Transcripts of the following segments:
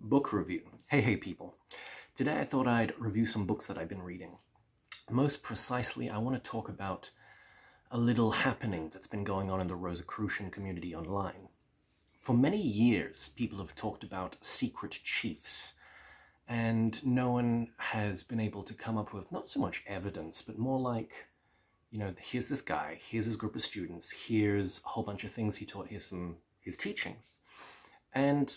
Book review. Hey people. Today I thought I'd review some books that I've been reading. Most precisely, I want to talk about a little happening that's been going on in the Rosicrucian community online. For many years, people have talked about secret chiefs, and no one has been able to come up with not so much evidence, but more like, you know, here's this guy, here's his group of students, here's a whole bunch of things he taught, here's his teachings. And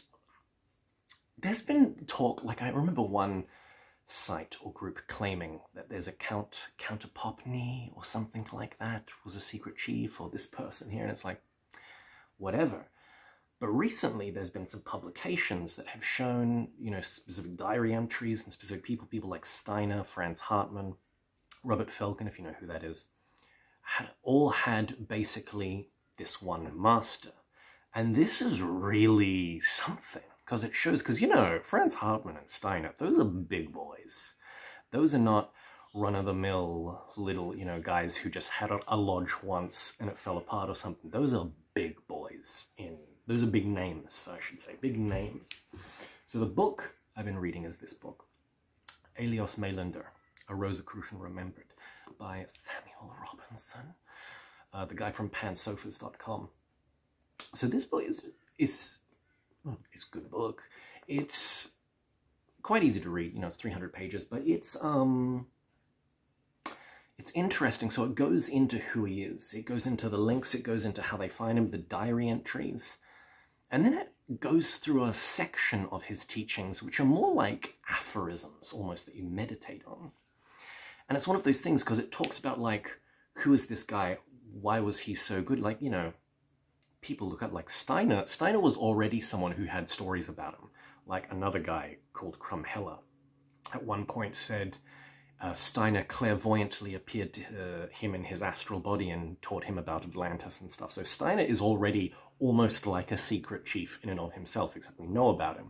there's been talk, like I remember one site or group claiming that there's a Count Popney or something like that was a secret chief, or this person here, and it's like, whatever. But recently there's been some publications that have shown, you know, specific diary entries and specific people like Steiner, Franz Hartmann, Robert Falcon, if you know who that is, all had basically this one master. And this is really something. Because it shows, because, you know, Franz Hartmann and Steiner, those are big boys. Those are not run-of-the-mill little, you know, guys who just had a lodge once and it fell apart or something. Those are big boys. Those are big names, I should say. Big names. So the book I've been reading is this book, Elias Mailander, A Rosicrucian Remembered, by Samuel Robinson, the guy from pansofas.com. So this book is it's a good book. It's quite easy to read, you know, it's 300 pages, but it's interesting. So it goes into who he is. It goes into the links, it goes into how they find him, the diary entries. And then it goes through a section of his teachings, which are more like aphorisms, almost, that you meditate on. And it's one of those things, because it talks about, like, who is this guy? Why was he so good? Like, you know, people look at, like, Steiner. Steiner was already someone who had stories about him. Like another guy called Crumheller at one point said Steiner clairvoyantly appeared to him in his astral body and taught him about Atlantis and stuff. So Steiner is already almost like a secret chief in and of himself, except we know about him.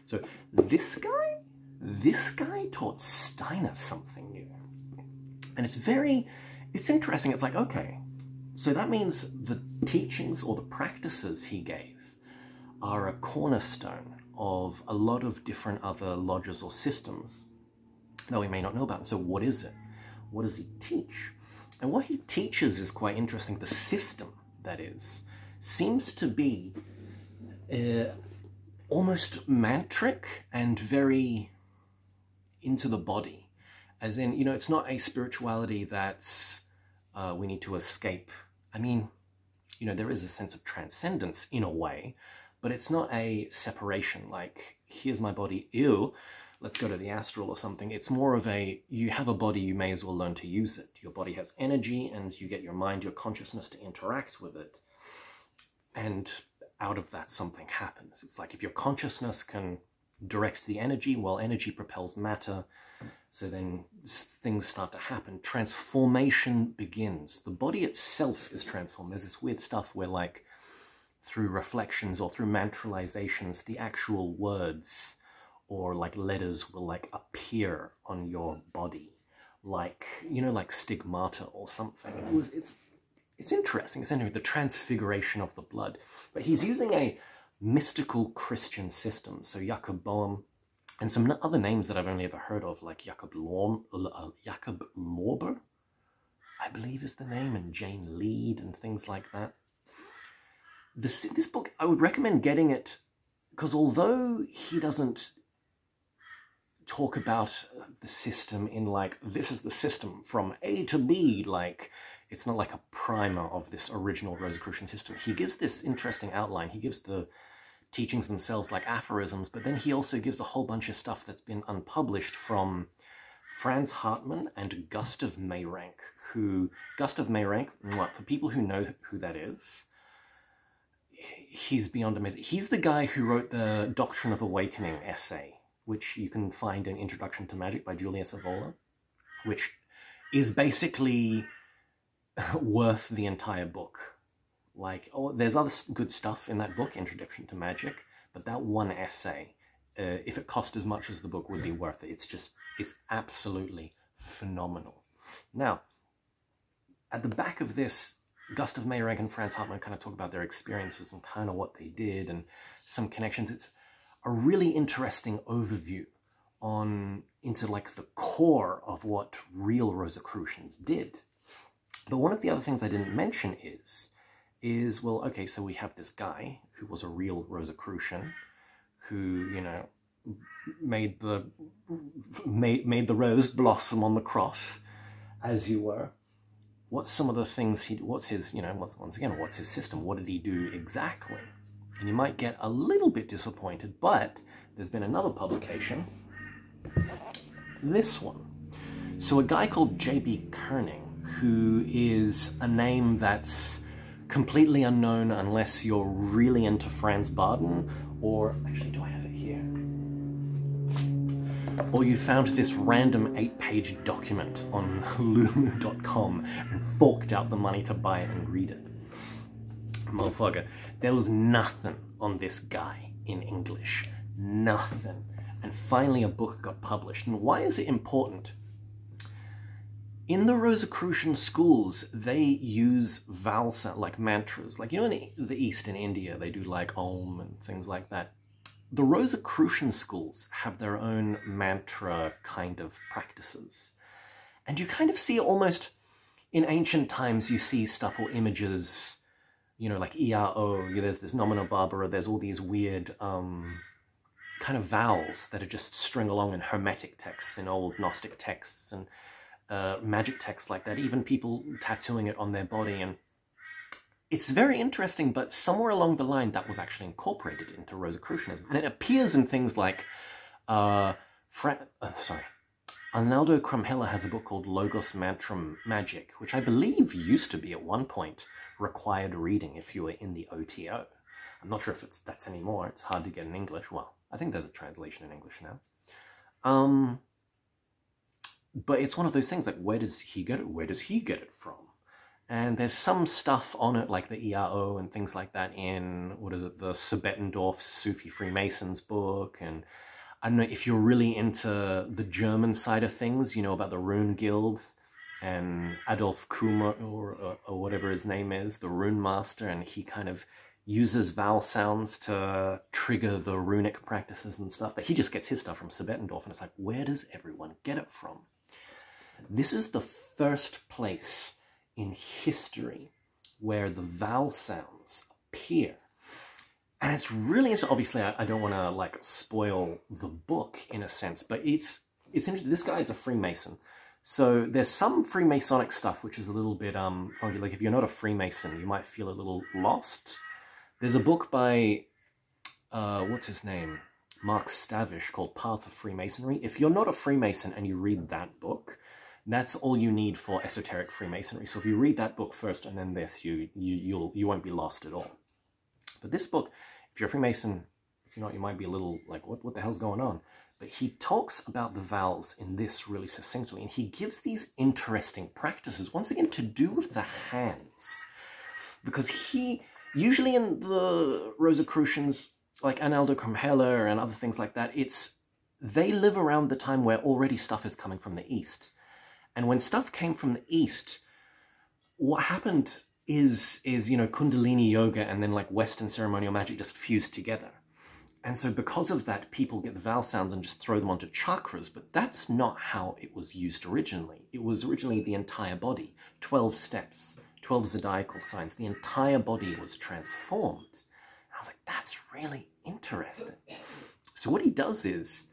So this guy taught Steiner something new. And it's interesting. It's like, okay, so that means the teachings or the practices he gave are a cornerstone of a lot of different other lodges or systems that we may not know about. So what is it? What does he teach? And what he teaches is quite interesting. The system, that is, seems to be almost mantric and very into the body. As in, you know, it's not a spirituality that's we need to escape. I mean, you know, there is a sense of transcendence in a way, but it's not a separation like, here's my body, ew, let's go to the astral or something. It's more of a, you have a body, you may as well learn to use it. Your body has energy and you get your mind, your consciousness to interact with it. And out of that, something happens. It's like if your consciousness can direct the energy, well, energy propels matter. So then things start to happen. Transformation begins. The body itself is transformed. There's this weird stuff where, like, through reflections or through mantralizations, the actual words or like letters will like appear on your body, like, you know, like stigmata or something. It's interesting. It's anyway the transfiguration of the blood. But he's using a mystical Christian system. So Jacob Boehm, and some other names that I've only ever heard of, like Jacob Lorber, I believe is the name, and Jane Lead and things like that. This book, I would recommend getting it, because although he doesn't talk about the system in like, this is the system from A to B, like, it's not like a primer of this original Rosicrucian system. He gives this interesting outline. He gives the teachings themselves like aphorisms, but then he also gives a whole bunch of stuff that's been unpublished from Franz Hartmann and Gustav Mayrank, Gustav Mayrank, for people who know who that is, he's beyond amazing. He's the guy who wrote the Doctrine of Awakening essay, which you can find in Introduction to Magic by Julius Evola, which is basically worth the entire book. Like, oh, there's other good stuff in that book, Introduction to Magic, but that one essay, if it cost as much as the book, would be worth it. It's absolutely phenomenal. Now, at the back of this, Gustav Mayrank and Franz Hartmann kind of talk about their experiences and kind of what they did and some connections. It's a really interesting overview into like the core of what real Rosicrucians did. But one of the other things I didn't mention is well, okay, so we have this guy who was a real Rosicrucian who, you know, made the rose blossom on the cross, as you were. What's some of the things what's his, you know, once again, what's his system? What did he do exactly? And you might get a little bit disappointed, but there's been another publication, this one. So a guy called J.B. Koenig, who is a name that's completely unknown unless you're really into Franz Baden, or actually, do I have it here? Or you found this random 8-page document on lumu.com and forked out the money to buy it and read it. Motherfucker, there was nothing on this guy in English. Nothing. And finally a book got published. And why is it important? In the Rosicrucian schools, they use vowel sound, like mantras. Like, you know, in the East, in India, they do like Om and things like that. The Rosicrucian schools have their own mantra kind of practices. And you kind of see it almost in ancient times, you see stuff or images, you know, like ERO, there's this nomina barbara, there's all these weird kind of vowels that are just string along in Hermetic texts, in old Gnostic texts, and magic texts like that, even people tattooing it on their body. And it's very interesting, but somewhere along the line that was actually incorporated into Rosicrucianism. And it appears in things like, Arnaldo Crumhella has a book called Logos Mantram Magic, which I believe used to be at one point required reading if you were in the OTO. I'm not sure if that's anymore. It's hard to get in English. Well, I think there's a translation in English now. But it's one of those things, like, where does he get it? Where does he get it from? And there's some stuff on it, like the ERO and things like that in, what is it, the Subettendorf Sufi Freemasons book. And I don't know, if you're really into the German side of things, you know about the Rune Guild and Adolf Kummer, or whatever his name is, the Rune Master, and he kind of uses vowel sounds to trigger the runic practices and stuff. But he just gets his stuff from Subettendorf, and it's like, where does everyone get it from? This is the first place in history where the vowel sounds appear. And it's really interesting. Obviously, I don't want to, like, spoil the book in a sense, but it's interesting. This guy is a Freemason. So there's some Freemasonic stuff which is a little bit funky. Like, if you're not a Freemason, you might feel a little lost. There's a book by, what's his name? Mark Stavish, called Path of Freemasonry. If you're not a Freemason and you read that book, that's all you need for esoteric Freemasonry. So if you read that book first and then this, you won't be lost at all. But this book, if you're a Freemason, if you're not, you might be a little like, what the hell's going on? But he talks about the vowels in this really succinctly, and he gives these interesting practices, once again, to do with the hands. Because usually in the Rosicrucians, like Arnaldo Crumhella and other things like that, they live around the time where already stuff is coming from the East. And when stuff came from the East, what happened is you know, Kundalini yoga and then like Western ceremonial magic just fused together. And so because of that, people get the vowel sounds and just throw them onto chakras, but that's not how it was used originally. It was originally the entire body, 12 steps, 12 zodiacal signs. The entire body was transformed. And I was like, that's really interesting. So what he does is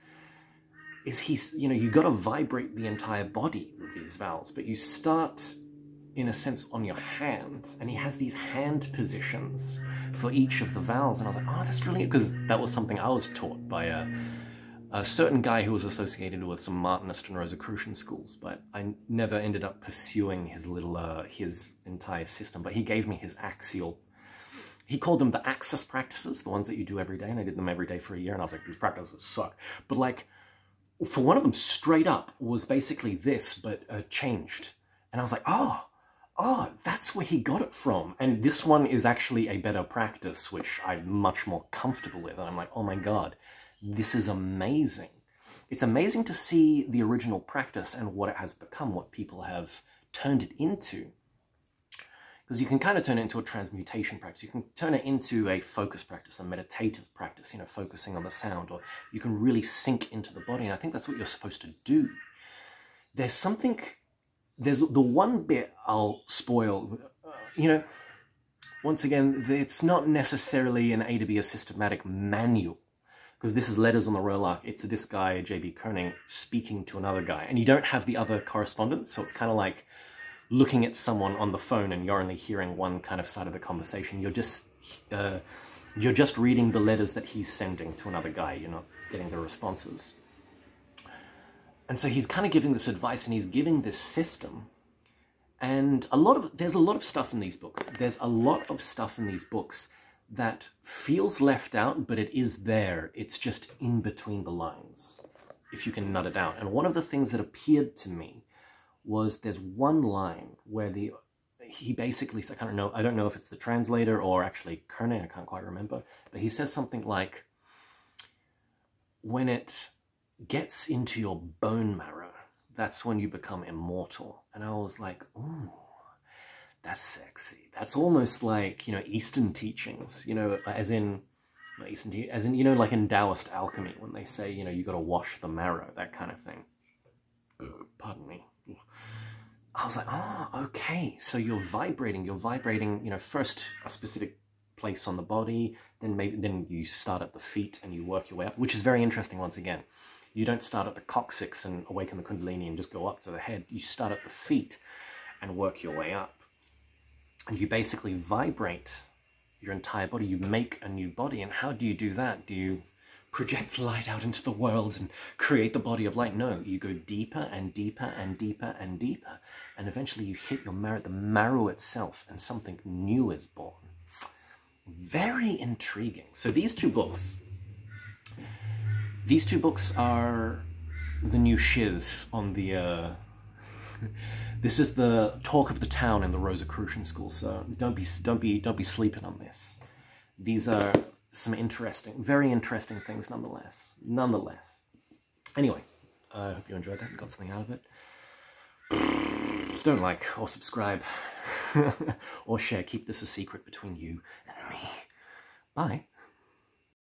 he's, you know, you got to vibrate the entire body with these vowels, but you start, in a sense, on your hand, and he has these hand positions for each of the vowels. And I was like, oh, that's really, because that was something I was taught by a certain guy who was associated with some Martinist and Rosicrucian schools, but I never ended up pursuing his little, his entire system. But he gave me his axial, he called them the axis practices, the ones that you do every day, and I did them every day for a year, and I was like, these practices suck. But like, for one of them, straight up, was basically this, but changed. And I was like, oh, that's where he got it from. And this one is actually a better practice, which I'm much more comfortable with. And I'm like, oh my God, this is amazing. It's amazing to see the original practice and what it has become, what people have turned it into. Because you can kind of turn it into a transmutation practice. You can turn it into a focus practice, a meditative practice, you know, focusing on the sound, or you can really sink into the body. And I think that's what you're supposed to do. There's the one bit I'll spoil, you know, once again, it's not necessarily an A to B, a systematic manual, because this is Letters on the Roll-Arc. It's this guy, J.B. Koenig, speaking to another guy, and you don't have the other correspondence, so it's kind of like looking at someone on the phone and you're only hearing one kind of side of the conversation. You're just reading the letters that he's sending to another guy. You're not getting the responses. And so he's kind of giving this advice, and he's giving this system. And there's a lot of stuff in these books. There's a lot of stuff in these books that feels left out, but it is there. It's just in between the lines, if you can nut it out. And one of the things that appeared to me was there's one line where he basically, I don't know if it's the translator or actually Koenig, I can't quite remember, but he says something like, when it gets into your bone marrow, that's when you become immortal. And I was like, ooh, that's sexy. That's almost like, you know, Eastern teachings, you know, as in, you know, like in Taoist alchemy, when they say, you know, you got to wash the marrow, that kind of thing. Pardon me. I was like, oh, okay. So you're vibrating, you know, first a specific place on the body, then you start at the feet and you work your way up, which is very interesting once again. You don't start at the coccyx and awaken the Kundalini and just go up to the head. You start at the feet and work your way up. And you basically vibrate your entire body. You make a new body. And how do you do that? Do you project light out into the world and create the body of light? No, you go deeper and deeper and deeper and deeper. And eventually you hit your marrow, the marrow itself, and something new is born. Very intriguing. So these two books are the new shiz on the, this is the talk of the town in the Rosicrucian school, so don't be sleeping on this. These are some very interesting things nonetheless. Anyway, I hope you enjoyed that and got something out of it. Don't like or subscribe or share. Keep this a secret between you and me. Bye.